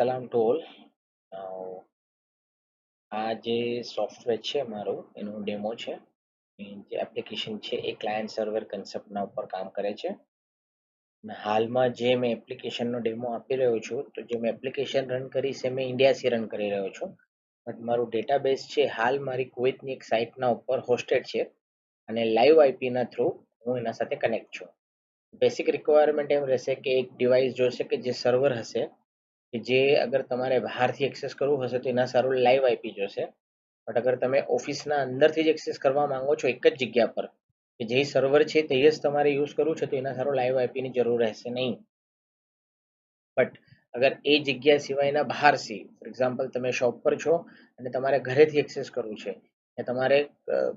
સલામ to all. આ જે સોફ્ટવેર છે મારું એનું ડેમો છે. જે એપ્લિકેશન છે એ ક્લાયન્ટ સર્વર કન્સેપ્ટના ઉપર કામ કરે છે. અને હાલમાં જે મેં એપ્લિકેશનનો ડેમો આપી રહ્યો છું, તો જે મેં એપ્લિકેશન રન કરી છે મેં ઇન્ડિયાથી રન કરી રહ્યો છું. બટ મારું ડેટાબેઝ છે હાલ મારી કુવૈતની એક સાઇટના ઉપર હોસ્ટેડ છે અને લાઈવ આઈપીના થ્રુ હું એના સાથે કનેક્ટ છું. બેસિક રિક્વાયરમેન્ટ એમ રહેશે કે એક ડિવાઇસ જોશે કે જે સર્વર હશે, કે જે અગર તમારે બહારથી એક્સેસ કરવું હશે તો એના સારું લાઈવ આઈપી જોશે. બટ અગર તમે ઓફિસના અંદરથી જ એક્સેસ કરવા માંગો છો એક જ જગ્યા પર, કે જે સર્વર છે તે જ તમારે યુઝ કરવું છે, તો એના સારું લાઈવ આઈપીની જરૂર રહેશે નહીં. બટ અગર એ જગ્યા સિવાયના બહારથી, ફોર એક્ઝામ્પલ તમે શોપ પર છો અને તમારે ઘરેથી એક્સેસ કરવું છે, ને તમારે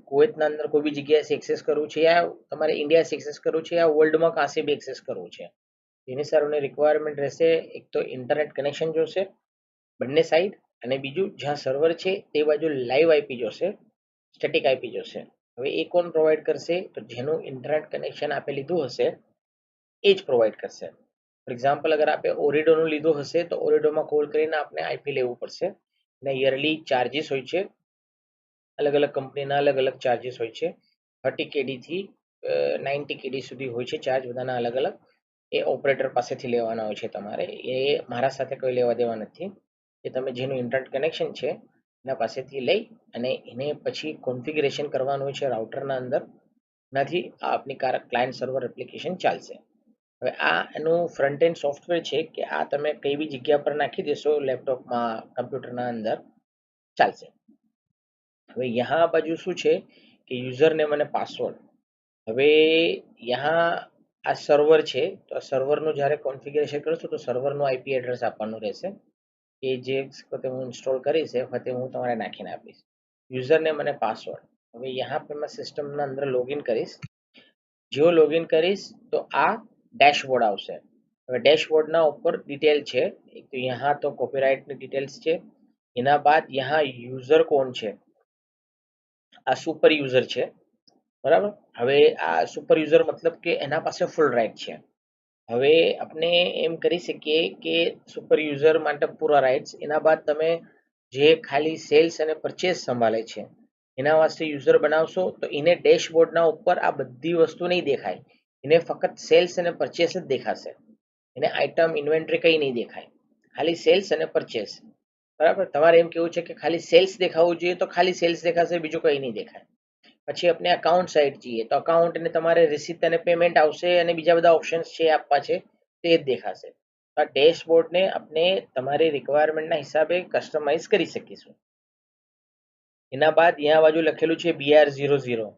કુવૈતના અંદર કોઈ બી જગ્યાએથી એક્સેસ કરવું છે, યા તમારે ઇન્ડિયાથી એક્સેસ કરવું છે, યા વર્લ્ડમાં કાંસે બી એક્સેસ કરવું છે, એની સારુંની રિક્વાયરમેન્ટ રહેશે. એક તો ઇન્ટરનેટ કનેક્શન જોશે બંને સાઈડ, અને બીજું જ્યાં સર્વર છે તે બાજુ લાઈવ આઈપી જોશે, સ્ટેટિક આઈપી જોશે. હવે એ કોણ પ્રોવાઈડ કરશે? તો જેનું ઇન્ટરનેટ કનેક્શન આપે લીધું હશે એ જ પ્રોવાઈડ કરશે. ફોર એક્ઝામ્પલ અગર આપણે ઓરિડોનું લીધું હશે તો ઓરિડોમાં કોલ કરીને આપણે આઈપી લેવું પડશે, અને યરલી ચાર્જીસ હોય છે. અલગ અલગ કંપનીના અલગ અલગ ચાર્જીસ હોય છે. 30 કેડીથી 90 કેડી સુધી હોય છે ચાર્જ, બધાના અલગ અલગ. એ ઓપરેટર પાસેથી લેવાના હોય છે તમારે. એ મારા સાથે કોઈ લેવા દેવા નથી. એ તમે જેનું ઇન્ટરનેટ કનેક્શન છે એના પાસેથી લઈ અને એને પછી કોન્ફિગરેશન કરવાનું હોય છે રાઉટરના અંદર. એનાથી આપની ક્લાયન્ટ સર્વર એપ્લિકેશન ચાલશે. હવે આ એનું ફ્રન્ટ એન્ડ સોફ્ટવેર છે કે આ તમે કઈ બી જગ્યા પર નાખી દેશો લેપટોપમાં, કમ્પ્યુટરના અંદર ચાલશે. હવે યહાં બાજુ શું છે કે યુઝર નેમ અને પાસવર્ડ. હવે યહાં આ સર્વર છે, તો આ સર્વરનું જ્યારે કોન્ફિગરેશન કરશો તો સર્વરનું આઈપી એડ્રેસ આપવાનું રહેશે, કે જે વખતે હું ઇન્સ્ટોલ કરીશ એ વખતે હું તમારે નાખીને આપીશ. યુઝર નેમ અને પાસવર્ડ. હવે યહાં પર મેં સિસ્ટમના અંદર લોગિન કરીશ. જો લોગિન કરીશ તો આ ડેશબોર્ડ આવશે. હવે ડેશબોર્ડના ઉપર ડિટેલ છે. એક તો યહાં તો કોપીરાઇટની ડિટેલ્સ છે. એના બાદ યહાં યુઝર કોણ છે, આ સુપર યુઝર છે, બરાબર. હવે આ સુપર યુઝર મતલબ કે એના પાસે ફૂલ રાઇટ છે. હવે આપણે એમ કરી શકીએ કે સુપર યુઝર માટે પૂરા રાઇટ્સ. એના બાદ તમે જે ખાલી સેલ્સ અને પરચેસ સંભાળે છે એના વાસ્તે યુઝર બનાવશો તો એને ડેશબોર્ડના ઉપર આ બધી વસ્તુ નહીં દેખાય. એને ફક્ત સેલ્સ અને પરચેસ જ દેખાશે. એને આઇટમ ઇન્વેન્ટરી કંઈ નહીં દેખાય, ખાલી સેલ્સ અને પરચેસ. બરાબર. તમારે એમ કેવું છે કે ખાલી સેલ્સ દેખાવું જોઈએ તો ખાલી સેલ્સ દેખાશે, બીજું કંઈ નહીં દેખાય. પછી આપણે અકાઉન્ટ સાઈડ જઈએ તો અકાઉન્ટ અને તમારે રિસીપ્ટ અને પેમેન્ટ આવશે, અને બીજા બધા ઓપ્શન્સ છે આપવા છે તે જ દેખાશે. આ ડેશબોર્ડને આપણે તમારી રિક્વાયરમેન્ટના હિસાબે કસ્ટમાઇઝ કરી શકીશું. એના બાદ અહીંયા બાજુ લખેલું છે BR00.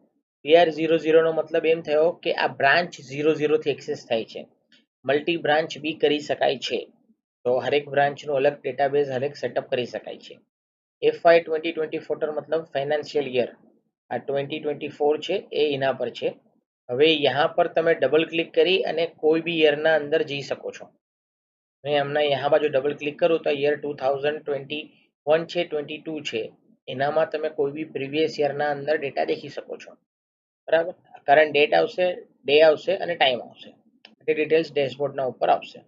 BR00 નો મતલબ એમ થયો કે આ બ્રાન્ચ 00 થી એક્સેસ થાય છે. મલ્ટી બ્રાન્ચ બી કરી શકાય છે, તો હરેક બ્રાન્ચનું અલગ ડેટાબેઝ હરેક સેટઅપ કરી શકાય છે. FY 2024 મતલબ ફાઇનાન્શિયલ યર, આ 2024 છે એ એના પર છે. હવે યહાં પર તમે ડબલ ક્લિક કરી અને કોઈ બી યરના અંદર જઈ શકો છો. મેં હમણાં યહાં બાજુ ડબલ ક્લિક કરું તો યર 2021 છે, 22 છે, એનામાં તમે કોઈ બી પ્રીવિયસ યરના અંદર ડેટા દેખી શકો છો. બરાબર. કરંટ ડેટ આવશે, ડે આવશે અને ટાઈમ આવશે. એ ડિટેલ્સ ડેશબોર્ડના ઉપર આવશે.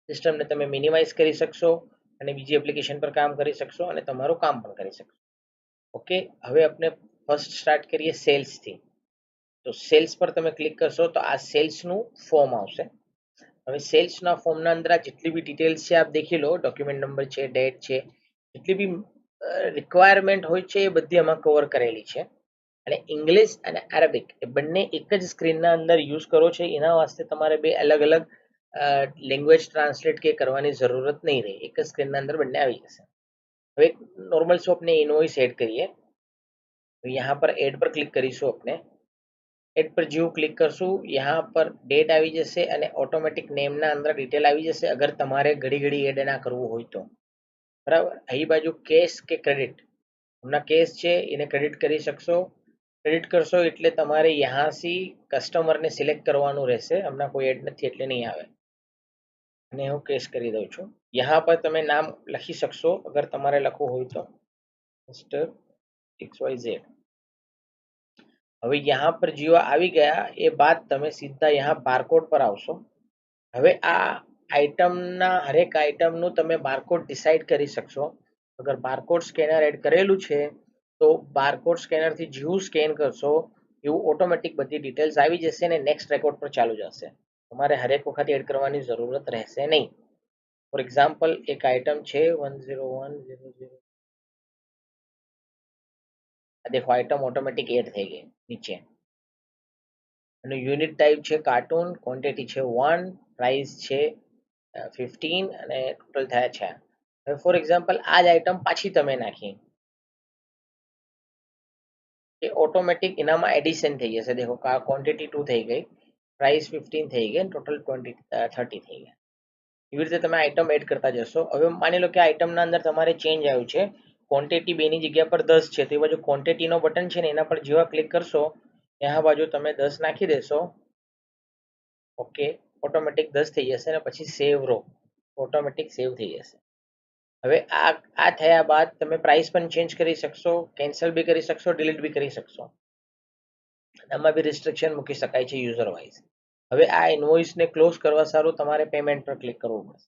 સિસ્ટમને તમે મિનિમાઇઝ કરી શકશો અને બીજી એપ્લિકેશન પર કામ કરી શકશો અને તમારું કામ પણ કરી શકશો. ઓકે. હવે આપણે ફર્સ્ટ સ્ટાર્ટ કરીએ સેલ્સથી. તો સેલ્સ પર તમે ક્લિક કરશો તો આ સેલ્સનું ફોર્મ આવશે. હવે સેલ્સના ફોર્મના અંદર આ જેટલી બી ડિટેલ્સ છે આપ દેખી લો. ડોક્યુમેન્ટ નંબર છે, ડેટ છે, જેટલી બી રિક્વાયરમેન્ટ હોય છે એ બધી આમાં કવર કરેલી છે. અને ઇંગ્લિશ અને અરેબિક એ બંને એક જ સ્ક્રીનના અંદર યુઝ કરો છે. એના વાસ્તે તમારે બે અલગ અલગ લેંગ્વેજ ટ્રાન્સલેટ કે કરવાની જરૂરત નહીં રહે, એક જ સ્ક્રીનના અંદર બંને આવી જશે. હવે નોર્મલ સો આપણે ઇનવોઇસ એડ કરીએ. તો यहाँ પર એડ પર ક્લિક કરીશું. આપણે એડ પર જેવું ક્લિક કરશું यहाँ પર ડેટ આવી જશે અને ઓટોમેટિક નેમના અંદર ડિટેલ આવી જશે, અગર તમારે ઘડી ઘડી એડ ના કરવું હોય તો. બરાબર. અહીં બાજુ કેશ કે ક્રેડિટ, હમણાં કેશ છે એને ક્રેડિટ કરી શકશો. ક્રેડિટ કરશો એટલે તમારે યહાંથી કસ્ટમરને સિલેક્ટ કરવાનું રહેશે. હમણાં કોઈ એડ નથી એટલે નહીં આવે, અને હું કેશ કરી દઉં છું. યહાં પર તમે નામ લખી શકશો અગર તમારે લખવું હોય તો, મિસ્ટર XYZ. હવે યહાં પર જેવા આવી ગયા એ બાદ તમે સીધા યહાં બારકોડ પર આવશો. હવે આ આઇટમના હરેક આઇટમનું તમે બારકોડ ડિસાઇડ કરી શકશો. અગર બારકોડ સ્કેનર એડ કરેલું છે તો બારકોડ સ્કેનરથી જેવું સ્કેન કરશો એવું ઓટોમેટિક બધી ડિટેલ્સ આવી જશે અને નેક્સ્ટ રેકોર્ડ પર ચાલુ જશે. તમારે હરેક વખત એડ કરવાની જરૂરત રહેશે નહીં. ફોર એક્ઝામ્પલ એક આઇટમ છે 10100. દેખો આઇટમ ઓટોમેટિક એડ થઈ ગઈ નીચે. અને યુનિટ ટાઈપ છે કાર્ટૂન, ક્વોન્ટિટી છે 1, પ્રાઇસ છે 15 અને ટોટલ થયા છે. હવે ફોર એક્ઝામ્પલ આ જ આઇટમ પાછી તમે નાખી, એ ઓટોમેટિક એનામાં એડિશન થઈ જશે. દેખો ક્વોન્ટિટી 2 થઈ ગઈ, પ્રાઇસ 15 થઈ ગઈ, ટોટલ 30 થઈ ગયા. એવી રીતે તમે આઇટમ એડ કરતા જશો. હવે માની લો કે આઇટમના અંદર તમારે ચેન્જ આવ્યું છે, ક્વોન્ટિટી 2ની જગ્યા પર 10 છે, તો એ બાજુ ક્વોન્ટિટીનો બટન છે ને એના પર જેવા ક્લિક કરશો ત્યાં બાજુ તમે 10 નાખી દેશો. ઓકે, ઓટોમેટિક 10 થઈ જશે અને પછી સેવ રો, ઓટોમેટિક સેવ થઈ જશે. હવે આ થયા બાદ તમે પ્રાઇસ પણ ચેન્જ કરી શકશો, કેન્સલ બી કરી શકશો, ડિલીટ બી કરી શકશો. આમાં બી રિસ્ટ્રિક્શન મૂકી શકાય છે યુઝર વાઇઝ. હવે આ ઇનવોઇસને ક્લોઝ કરવા સારું તમારે પેમેન્ટ પર ક્લિક કરવું પડશે.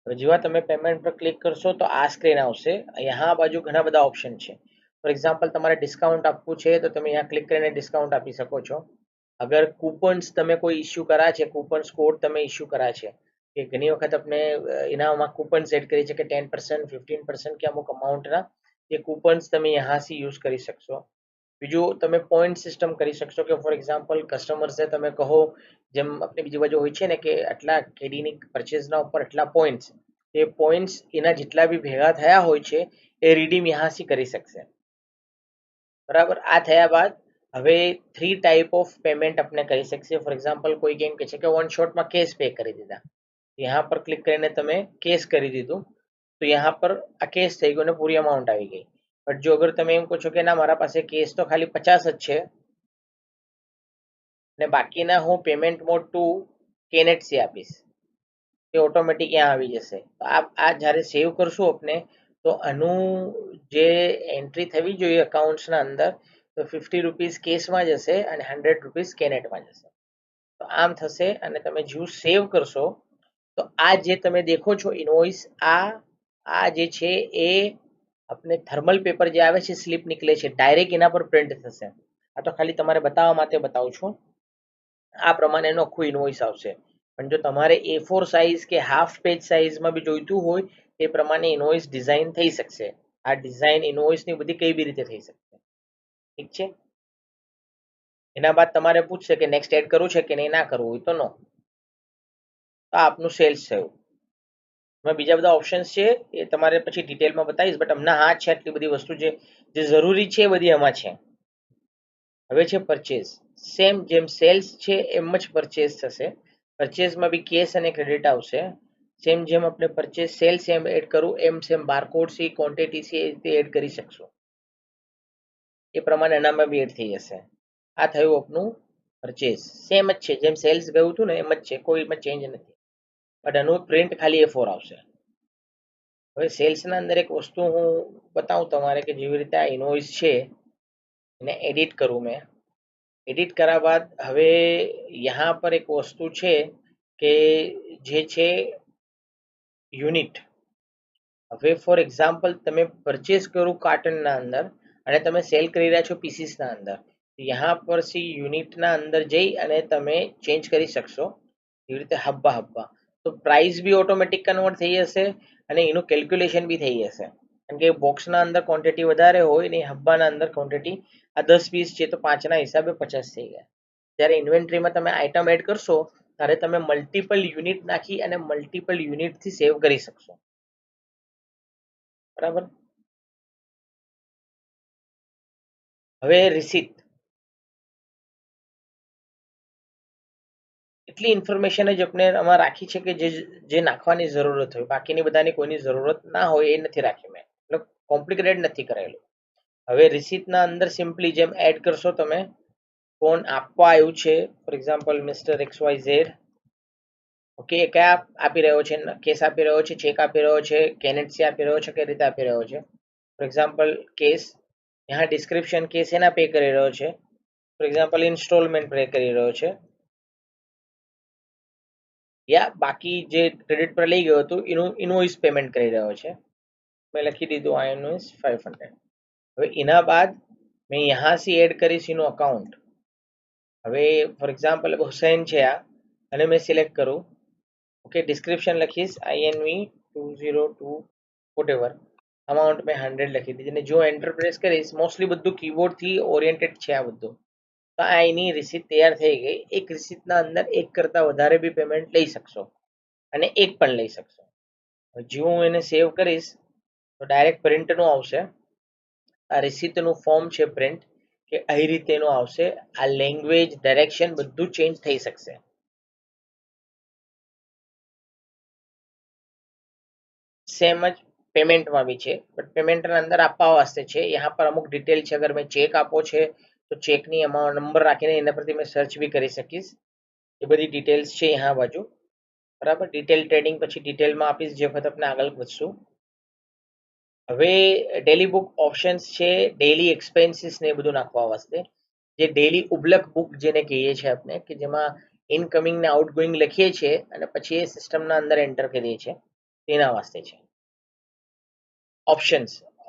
હવે જેવા તમે પેમેન્ટ પર ક્લિક કરશો તો આ સ્ક્રીન આવશે. અહીંયા આ બાજુ ઘણા બધા ઓપ્શન છે. ફોર એક્ઝામ્પલ તમારે ડિસ્કાઉન્ટ આપવું છે તો તમે અહીંયા ક્લિક કરીને ડિસ્કાઉન્ટ આપી શકો છો. અગર કૂપન્સ તમે કોઈ ઇસ્યુ કરા છે, કૂપન્સ કોડ તમે ઇસ્યુ કરા છે, કે ઘણી વખત આપણે એનામાં કૂપન્સ સેટ કરી છે કે 10%, 15% કે અમુક અમાઉન્ટના એ કૂપન્સ તમે યહાંથી યુઝ કરી શકશો. બીજું તમે પોઈન્ટ સિસ્ટમ કરી શકશો કે ફોર એક્ઝામ્પલ કસ્ટમર્સને તમે કહો, જેમ આપણે બીજી બાજુ હોય છે ને કે આટલા કેડીની પરચેઝના ઉપર આટલા પોઈન્ટ્સ, એ પોઈન્ટ્સ એના જેટલા બી ભેગા થયા હોય છે એ રીડીમ યહાંથી કરી શકશે. બરાબર. આ થયા બાદ હવે 3 ટાઈપ ઓફ પેમેન્ટ આપણે કરી શકીએ. ફોર એક્ઝામ્પલ કોઈ કેમ કે છે કે વન શોટમાં કેશ પે કરી દીધા, यहाँ पर क्लिक કરીને તમે કેશ કરી દીધું તો यहाँ પર આ કેશ થઈ ગયો અને પૂરી અમાઉન્ટ આવી ગઈ. બટ જો અગર તમે એમ કહો છો કે ના મારા પાસે કેશ તો ખાલી 50 જ છે ને બાકીના હું પેમેન્ટ મોડ ટુ કેનેટસી આપીશ, એ ઓટોમેટિક ત્યાં આવી જશે. આ જ્યારે સેવ કરશું આપણે તો આનું જે એન્ટ્રી થવી જોઈએ અકાઉન્ટ્સના અંદર તો 50 રૂપીસ કેશમાં જશે અને 100 રૂપીસ કેનેટમાં જશે. તો આમ થશે અને તમે જેવું સેવ કરશો તો આ જે તમે દેખો છો ઇનવોઇસ, આ જે છે એ આપણે થર્મલ પેપર જે આવે છે સ્લિપ નીકળે છે ડાયરેક્ટ એના પર પ્રિન્ટ થશે. આ તો ખાલી તમારે બતાવવા માટે બતાવું છું. આ પ્રમાણે એનું આખું ઇનવોઇસ આવશે. પણ જો તમારે A4 સાઇઝ કે હાફ પેજ સાઇઝમાં બી જોઈતું હોય એ પ્રમાણે ઇનવોઇસ ડિઝાઇન થઈ શકશે. આ ડિઝાઇન ઇનવોઇસની બધી કઈ બી રીતે થઈ શકશે. ઠીક છે. એના બાદ તમારે પૂછશે કે નેક્સ્ટ એડ કરવું છે કે નહીં, ના કરવું હોય તો નો. તો આપનું સેલ્સ થયું. એમાં બીજા બધા ઓપ્શન્સ છે એ તમારે પછી ડિટેલમાં બતાવીશ, બટ હમણાં હા છે આટલી બધી વસ્તુ જે જરૂરી છે એ બધી આમાં છે. હવે છે પરચેઝ. સેમ જેમ સેલ્સ છે એમ જ પરચેઝ થશે. પરચેઝમાં બી કેશ અને ક્રેડિટ આવશે. સેમ જેમ આપણે પરચેઝ સેલ્સ એમ એડ કરું એમ સેમ બારકોડ છે, ક્વોન્ટિટી છે એ રીતે એડ કરી શકશો. એ પ્રમાણે એનામાં બી એડ થઈ જશે. આ થયું આપનું પરચેઝ. સેમ જ છે, જેમ સેલ્સ ગયું હતું ને એમ જ છે, કોઈ એમાં ચેન્જ નથી. બટ આનું પ્રિન્ટ ખાલી A4 આવશે. હવે સેલ્સના અંદર એક વસ્તુ હું બતાવું તમારે કે જેવી રીતે આ ઇનવોઇસ છે એને એડિટ કરું મેં. એડિટ કર્યા બાદ હવે यहाँ પર એક વસ્તુ છે કે જે છે યુનિટ. હવે ફોર એક્ઝામ્પલ તમે પરચેસ કરું કાર્ટનના અંદર અને તમે સેલ કરી રહ્યા છો પીસીસના અંદર, यहाँ પર સી યુનિટના અંદર જઈ અને તમે ચેન્જ કરી શકશો. એવી રીતે હબ્બા તો પ્રાઇસ બી ઓટોમેટિક કન્વર્ટ થઈ જશે અને એનું કેલ્ક્યુલેશન બી થઈ જશે. કારણ કે બોક્સના અંદર ક્વોન્ટિટી વધારે હોય ને હબ્બાના અંદર ક્વોન્ટિટી આ 10 પીસ છે તો 5ના હિસાબે 50 થઈ ગયા. જ્યારે ઇન્વેન્ટરીમાં તમે આઇટમ એડ કરશો ત્યારે તમે મલ્ટિપલ યુનિટ નાખી અને મલ્ટિપલ યુનિટથી સેવ કરી શકશો. બરાબર. હવે રિસીટ. એટલી ઇન્ફોર્મેશન જ આપણે આમાં રાખી છે કે જે નાખવાની જરૂરત હોય, બાકીની બધાની કોઈની જરૂરત ના હોય એ નથી રાખી મેં, એટલે કોમ્પ્લિકેટેડ નથી કરેલું. હવે રિસીટના અંદર સિમ્પલી જેમ એડ કરશો તમે, કોણ આપવા આવ્યું છે, for example mister XYZ, okay, કયા આપી રહ્યો છે, કેસ આપી રહ્યો છે, ચેક આપી રહ્યો છે, કેનેટસી આપી રહ્યો છે, કઈ રીતે આપી રહ્યો છે. ફોર એક્ઝામ્પલ કેસ, यहाँ ડિસ્ક્રિપ્શન કેસ એના પે કરી રહ્યો છે, ફોર એક્ઝામ્પલ ઇન્સ્ટોલમેન્ટ પે કરી રહ્યો છે. યા બાકી જે ક્રેડિટ પર લઈ ગયો હતું એનું ઇનવોઇસ પેમેન્ટ કરી રહ્યો છે. મેં લખી દીધું આ ઇનવોઇસ 500. હવે એના બાદ મેં યહાંથી એડ કરીશ એનું અકાઉન્ટ. હવે ફોર એક્ઝામ્પલ હુસૈન છે આ, અને મેં સિલેક્ટ કરું. ઓકે, ડિસ્ક્રિપ્શન લખીશ INV 202 વોટેવર, અમાઉન્ટ મેં 100 લખી દીધી, અને જો એન્ટર પ્રેસ કરીશ, મોસ્ટલી બધું કીબોર્ડથી ઓરિએન્ટેડ છે આ બધું, તો આ એની રિસીટ તૈયાર થઈ ગઈ. એક રિસીટના અંદર એક કરતાં વધારે બી પેમેન્ટ લઈ શકશો, અને એક પણ લઈ શકશો. જો હું એને સેવ કરીશ તો ડાયરેક્ટ પ્રિન્ટનું આવશે. આ રિસીટનું ફોર્મ છે પ્રિન્ટ, કે આવી રીતે એનું આવશે. આ લેંગ્વેજ, ડાયરેક્શન બધું ચેન્જ થઈ શકશે. સેમ જ પેમેન્ટમાં બી છે, બટ પેમેન્ટના અંદર આપવા વાસ્તે છે. યહાં પર અમુક ડિટેલ છે. અગર મેં ચેક આપો છે તો ચેકની અમાઉન્ટ નંબર રાખીને એના પરથી મેં સર્ચ બી કરી શકીશ. એ બધી ડિટેલ્સ છે યહાં બાજુ. બરાબર, ડિટેલ ટ્રેડિંગ પછી ડિટેલમાં આપીશ જે વખત આપણે આગળ વધશું. હવે ડેલી બુક ઓપ્શન્સ છે, ડેલી એક્સપેન્સીસ ને એ બધું નાખવા વાસ્તે. જે ડેલી ઉબલક બુક જેને કહીએ છીએ આપણે, કે જેમાં ઇનકમિંગ ને આઉટગોઈંગ લખીએ છીએ અને પછી એ સિસ્ટમના અંદર એન્ટર કરીએ છીએ, તેના વાસ્તે છે.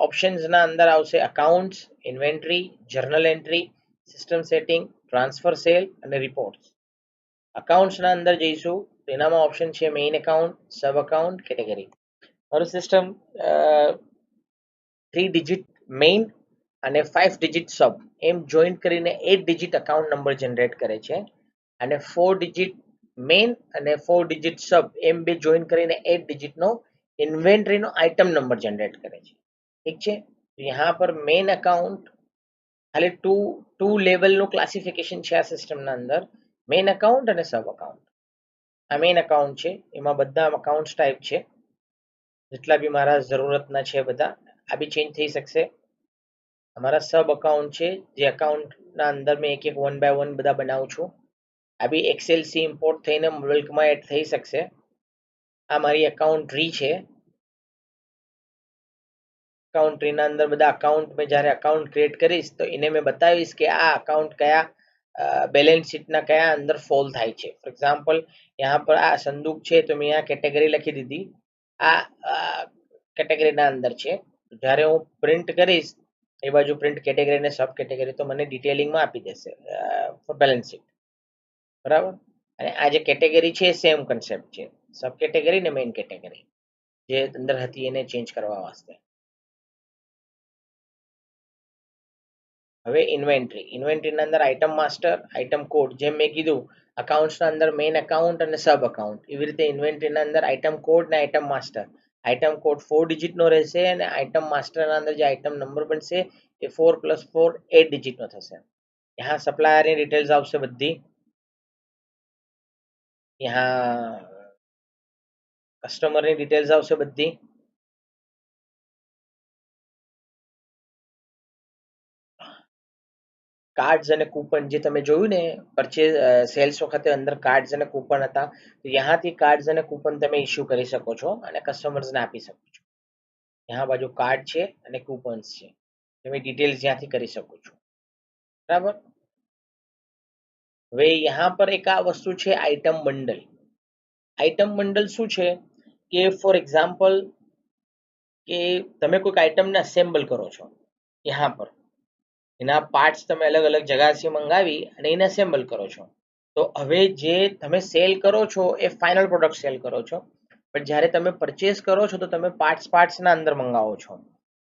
ઓપ્શન્સના અંદર આવશે accounts, inventory, journal entry, system setting, transfer cell અને રિપોર્ટ્સ. અકાઉન્ટ્સના અંદર જઈશું તો એનામાં ઓપ્શન છે મેઇન એકાઉન્ટ, સબ અકાઉન્ટ, કેટેગરી. મારું સિસ્ટમ 3 ડિજિટ મેઇન અને 5 ડિજિટ સબ એમ જોઈન્ટ કરીને 8 ડિજિટ અકાઉન્ટ નંબર જનરેટ કરે છે, અને 4 ડિજિટ મેઇન અને 4 ડિજિટ સબ એમ બે જોઈન્ટ કરીને 8 ડિજિટનો ઇન્વેન્ટરીનો આઇટમ નંબર જનરેટ કરે છે. ઠીક છે, તો યહાં પર મેઇન અકાઉન્ટ ખાલી ટુ લેવલનું ક્લાસિફિકેશન છે આ સિસ્ટમના અંદર, મેઇન અકાઉન્ટ અને સબ અકાઉન્ટ. આ મેઇન અકાઉન્ટ છે, એમાં બધા અકાઉન્ટ ટાઈપ છે, જેટલા બી મારા જરૂરતના છે બધા. આ બી ચેન્જ થઈ શકશે. અમારા સબ અકાઉન્ટ છે, જે અકાઉન્ટના અંદર મેં એક એક 1 by 1 બધા બનાવું છું. આ બી એક્સેલ સી ઇમ્પોર્ટ થઈને બલ્કમાં એડ થઈ શકશે. આ મારી અકાઉન્ટ ટ્રી છે. અકાઉન્ટ ટ્રીના અંદર બધા અકાઉન્ટ મેં જ્યારે અકાઉન્ટ ક્રિએટ કરીશ તો એને મેં બતાવીશ કે આ અકાઉન્ટ કયા બેલેન્સ શીટના કયા અંદર ફોલ થાય છે. ફોર એક્ઝામ્પલ યહાં પર આ સંદૂક છે, તો મેં આ કેટેગરી લખી દીધી, આ કેટેગરીના અંદર છે. જ્યારે હું પ્રિન્ટ કરીશ એ બાજુ પ્રિન્ટ કેટેગરી અને સબ કેટેગરી, તો મને ડિટેલિંગમાં આપી દેશે ફોર બેલેન્સ શીટ. બરાબર, અને આ જે કેટેગરી છે સેમ કન્સેપ્ટ છે, સબ કેટેગરી ને મેઇન કેટેગરી જે અંદર હતી એને ચેન્જ કરવા વાસ્તે. હવે ઇન્વેન્ટરીના અંદર આઇટમ માસ્ટર, આઇટમ કોડ, જેમ મેં કીધું અકાઉન્ટ્સના અંદર મેઇન અકાઉન્ટ અને સબ અકાઉન્ટ, એવી રીતે ઇન્વેન્ટરીના અંદર આઇટમ કોડ ને આઇટમ માસ્ટર. આઇટમ કોડ 4 ડિજિટનો રહેશે, અને આઇટમ માસ્ટરના અંદર જે આઇટમ નંબર બનશે એ 4 + 4 8 ડિજિટનો થશે. યહાં સપ્લાયરની ડિટેલ્સ આવશે બધી. યહાં કસ્ટમરની ડિટેલ્સ આવશે બધી. કાર્ડ્સ અને કૂપન જે તમે જોયું ને પરચેઝ સેલ્સ વખતે અંદર કાર્ડ્સ અને કૂપન હતા, તો યહાંથી કાર્ડ્સ અને કૂપન તમે ઇસ્યુ કરી શકો છો અને કસ્ટમર્સને આપી શકો છો. યહાં બાજુ કાર્ડ છે અને કૂપન્સ છે, તમે ડિટેલ્સ જ્યાંથી કરી શકો છો. બરાબર, હવે યહાં પર એક આ વસ્તુ છે આઇટમ બંડલ. આઇટમ બંડલ શું છે કે ફોર એક્ઝામ્પલ કે તમે કોઈક આઇટમને અસેમ્બલ કરો છો, યહાં પર એના પાર્ટ્સ તમે અલગ અલગ જગાથી મંગાવી અને એને અસેમ્બલ કરો છો. તો હવે જે તમે સેલ કરો છો એ ફાઇનલ પ્રોડક્ટ સેલ કરો છો, પણ જ્યારે તમે પરચેસ કરો છો તો તમે પાર્ટ્સના અંદર મંગાવો છો.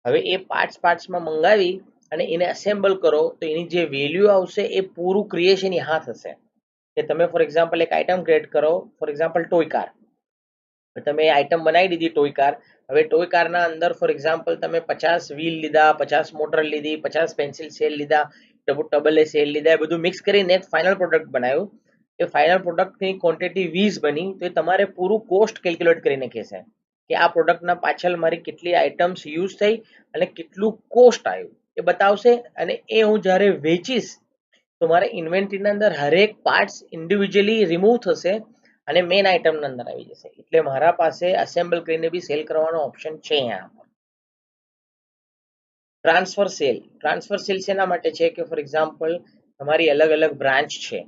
હવે એ પાર્ટ્સમાં મંગાવી અને એને અસેમ્બલ કરો તો એની જે વેલ્યુ આવશે એ પૂરું ક્રિએશન યહાં થશે. કે તમે ફોર એક્ઝામ્પલ એક આઇટમ ક્રિએટ કરો, ફોર એક્ઝામ્પલ ટોય કાર, તમે આઇટમ બનાવી દીધી ટોય કાર. હવે ટોય કારના અંદર ફોર એક્ઝામ્પલ તમે 50 વ્હીલ લીધા, 50 મોટર લીધી, 50 પેન્સિલ સેલ લીધા, ડબલ એ સેલ લીધા, એ બધું મિક્સ કરીને એક ફાઇનલ પ્રોડક્ટ બનાવ્યું. એ ફાઇનલ પ્રોડક્ટની ક્વોન્ટિટી 20 બની, તો એ તમારે પૂરું કોસ્ટ કેલ્ક્યુલેટ કરીને કહેશે કે આ પ્રોડક્ટના પાછળ મારી કેટલી આઇટમ્સ યુઝ થઈ અને કેટલું કોસ્ટ આવ્યું એ બતાવશે. અને એ હું જ્યારે વેચીશ તો મારા ઇન્વેન્ટરીના અંદર હરેક પાર્ટ્સ ઇન્ડિવિજ્યુઅલી રિમૂવ થશે અને મેઇન આઇટમના અંદર આવી જશે. એટલે મારા પાસે અસેમ્બલ કરીને બી સેલ કરવાનો ઓપ્શન છે. અહીંયા ટ્રાન્સફર સેલ શેના માટે છે કે ફોર એક્ઝામ્પલ તમારી અલગ અલગ બ્રાન્ચ છે,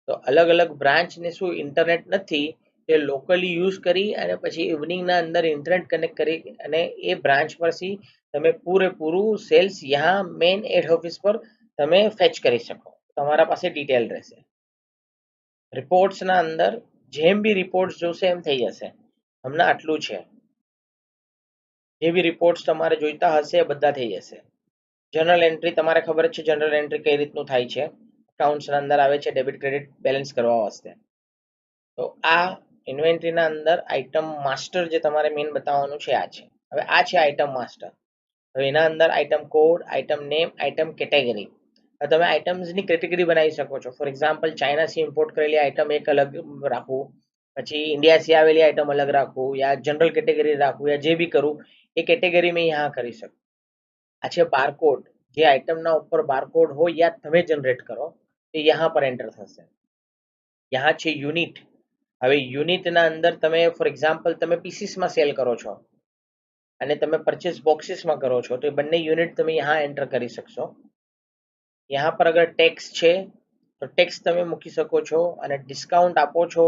તો અલગ અલગ બ્રાન્ચને શું ઇન્ટરનેટ નથી, તે લોકલી યુઝ કરી અને પછી ઇવનિંગના અંદર ઇન્ટરનેટ કનેક્ટ કરી અને એ બ્રાન્ચ પરથી તમે પૂરેપૂરું સેલ્સ યહાં મેઇન હેડ ઓફિસ પર તમે ફેચ કરી શકો. તમારા પાસે ડિટેલ રહેશે. રિપોર્ટ્સના અંદર જેમ બી રિપોર્ટ્સ જોશે એમ થઈ જશે. હમણાં આટલું છે. જે બી રિપોર્ટ્સ તમારે જોઈતા હશે એ બધા થઈ જશે. જનરલ એન્ટ્રી તમારે ખબર જ છે જનરલ એન્ટ્રી કઈ રીતનું થાય છે. અકાઉન્ટ્સના અંદર આવે છે ડેબિટ ક્રેડિટ બેલેન્સ કરવા વાસ્તે. તો આ ઇન્વેન્ટરીના અંદર આઇટમ માસ્ટર જે તમારે મેઇન બતાવવાનું છે આ છે. હવે આ છે આઇટમ માસ્ટર. હવે એના અંદર item code, item name, item category. તમે આઇટમ્સની કેટેગરી બનાવી શકો છો. ફોર એક્ઝામ્પલ ચાઇનાથી ઇમ્પોર્ટ કરેલી આઇટમ એક અલગ રાખવું, પછી ઇન્ડિયાથી આવેલી આઇટમ અલગ રાખવું, યા જનરલ કેટેગરી રાખવું, યા જે બી કરું એ કેટેગરી મેં यहाँ કરી શકું. આ છે બારકોડ. જે આઇટમના ઉપર બારકોડ હોય યા તમે જનરેટ કરો એ यहाँ પર એન્ટર થશે. यहाँ છે યુનિટ. હવે યુનિટના અંદર તમે ફોર એક્ઝામ્પલ તમે પીસીસમાં સેલ કરો છો અને તમે પરચેસ બોક્સીસમાં કરો છો તો એ બંને યુનિટ તમે यहाँ એન્ટર કરી શકશો. यहाँ પર અગર ટેક્સ છે તો ટેક્સ તમે મૂકી શકો છો અને ડિસ્કાઉન્ટ આપો છો.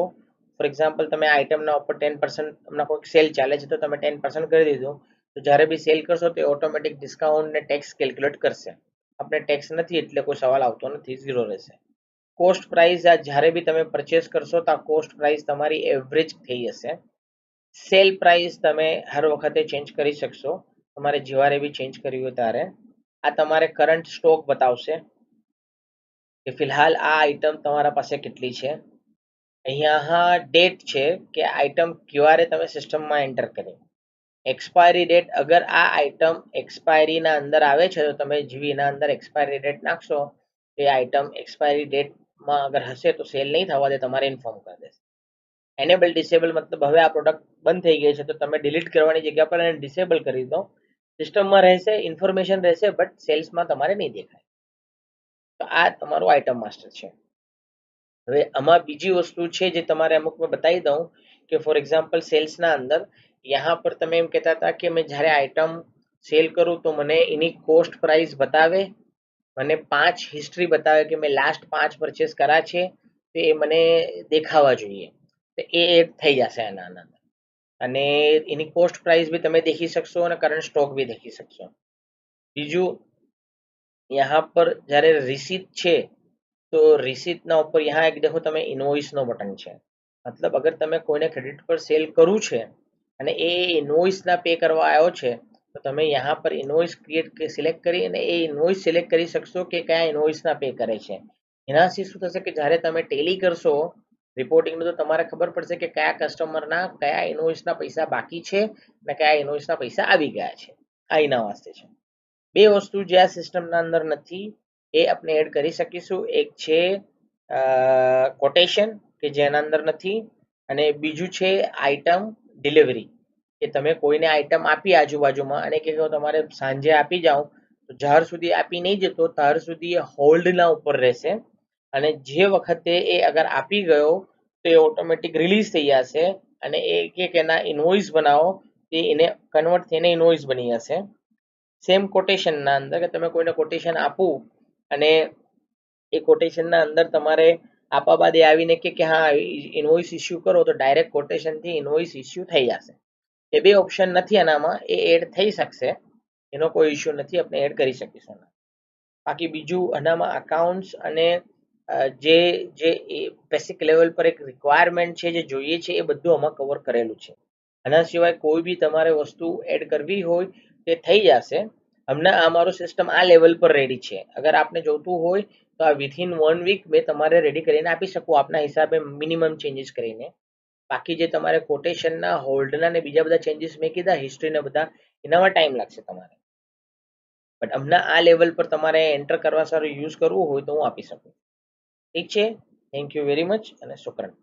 ફોર એક્ઝામ્પલ તમે આઇટમના ઉપર 10% હમણાં કોઈક સેલ ચાલે છે તો તમે 10% કરી દીધું તો જ્યારે બી સેલ કરશો તો ઓટોમેટિક ડિસ્કાઉન્ટ ને ટેક્સ કેલ્ક્યુલેટ કરશે. આપણે ટેક્સ નથી એટલે કોઈ સવાલ આવતો નથી, ઝીરો રહેશે. કોસ્ટ પ્રાઇસ આ જ્યારે બી તમે પરચેસ કરશો તો આ કોસ્ટ પ્રાઇસ તમારી એવરેજ થઈ જશે. સેલ પ્રાઇસ તમે હર વખતે ચેન્જ કરી શકશો, તમારે જ્યારે બી ચેન્જ કરવી હોય ત્યારે. આ તમારે કરંટ સ્ટોક બતાવશે કે ફિલહાલ આ આઇટમ તમારા પાસે કેટલી છે. અહીંયા ડેટ છે કે આઇટમ ક્યારે તમે સિસ્ટમમાં એન્ટર કરી. એક્સપાયરી ડેટ અગર આ આઇટમ એક્સપાયરીના અંદર આવે છે તો તમે જેવી એના અંદર એક્સપાયરી ડેટ નાખશો તો એ આઇટમ એક્સપાયરી ડેટમાં અગર હશે તો સેલ નહીં થવા દે, તમારે ઇન્ફોર્મ કરી દેશે. એનેબલ ડિસેબલ મતલબ હવે આ પ્રોડક્ટ બંધ થઈ ગઈ છે તો તમે ડિલીટ કરવાની જગ્યા પર એને ડિસેબલ કરી દો. સિસ્ટમમાં રહેશે, ઇન્ફોર્મેશન રહેશે, બટ સેલ્સમાં તમારે નહીં દેખાય. તો આ તમારું આઇટમ માસ્ટર છે. હવે આમાં બીજી વસ્તુ છે જે તમારે અમુક મેં બતાવી દઉં કે ફોર એક્ઝામ્પલ સેલ્સના અંદર यहाँ પર તમે એમ કહેતા હતા કે મેં જ્યારે આઇટમ સેલ કરું તો મને એની કોસ્ટ પ્રાઇસ બતાવે, મને 5 હિસ્ટ્રી બતાવે કે મેં લાસ્ટ 5 પરચેસ કર્યા છે તો એ મને દેખાવા જોઈએ. તો એ એડ થઈ જશે એના અંદર અને એની કોસ્ટ પ્રાઇસ બી તમે દેખી શકશો અને કરંટ સ્ટોક બી દેખી શકશો. બીજું यहाँ પર જ્યારે રિસીટ છે તો રિસીટના ઉપર यहाँ એક દેખો તમે ઇનવોઇસનો બટન છે. મતલબ અગર તમે કોઈને ક્રેડિટ પર સેલ કરવું છે અને એ ઇનવોઇસના પે કરવા આવ્યો છે તો તમે यहाँ પર ઇનવોઇસ ક્રિએટ સિલેક્ટ કરી અને એ ઇનવોઇસ સિલેક્ટ કરી શકશો કે કયા ઇનવોઇસના પે કરે છે. એનાથી શું થશે કે જ્યારે તમે ટેલી કરશો રિપોર્ટિંગનું તો તમારે ખબર પડશે કે કયા કસ્ટમરના કયા ઇનવોઇસના પૈસા બાકી છે અને કયા ઇનવોઇસના પૈસા આવી ગયા છે. આ એના વાસ્તે છે. બે વસ્તુ જે આ સિસ્ટમના અંદર નથી એ આપણે એડ કરી શકીશું. એક છે કોટેશન કે જેના અંદર નથી અને બીજું છે આઇટમ ડિલિવરી કે તમે કોઈને આઇટમ આપી આજુબાજુમાં અને કે તમારે સાંજે આપી જાઓ તો જ્યાર સુધી આપી નહીં જતો ત્યાર સુધી એ હોલ્ડના ઉપર રહેશે અને જે વખતે એ અગર આપી ગયો તો એ ઓટોમેટિક રિલીઝ થઈ જશે અને એ કે એના ઇનવોઇસ બનાવો તે એને કન્વર્ટ થઈને ઇનવોઇસ બની જશે. સેમ કોટેશનના અંદર કે તમે કોઈને કોટેશન આપવું અને એ કોટેશનના અંદર તમારે આપવા બાદ એ આવીને કે હા ઇનવોઇસ ઇસ્યુ કરો તો ડાયરેક્ટ કોટેશનથી ઇનવોઇસ ઇસ્યુ થઈ જશે. એ બે ઓપ્શન નથી આનામાં, એ એડ થઈ શકશે, એનો કોઈ ઇસ્યુ નથી, આપણે એડ કરી શકીશું. બાકી બીજું આનામાં અકાઉન્ટ્સ અને જે જે બેસિક લેવલ પર એક રિક્વાયરમેન્ટ છે જે જોઈએ છે એ બધું આમાં કવર કરેલું છે. આના સિવાય કોઈ બી તમારે વસ્તુ એડ કરવી હોય તે થઈ જશે. હમણાં આ મારું સિસ્ટમ આ લેવલ પર રેડી છે. અગર આપને જોતું હોય તો આ વિથિન 1 વીક મેં તમારે રેડી કરીને આપી શકું આપના હિસાબે મિનિમમ ચેન્જીસ કરીને. બાકી જે તમારે કોટેશનના, હોલ્ડના ને બીજા બધા ચેન્જીસ મેં કીધા હિસ્ટ્રીના બધા એનામાં ટાઈમ લાગશે તમારે. બટ હમણાં આ લેવલ પર તમારે એન્ટર કરવા સારું યુઝ કરવું હોય તો હું આપી શકું. ઠીક છે, થેન્ક યુ વેરી મચ અને શુક્રન.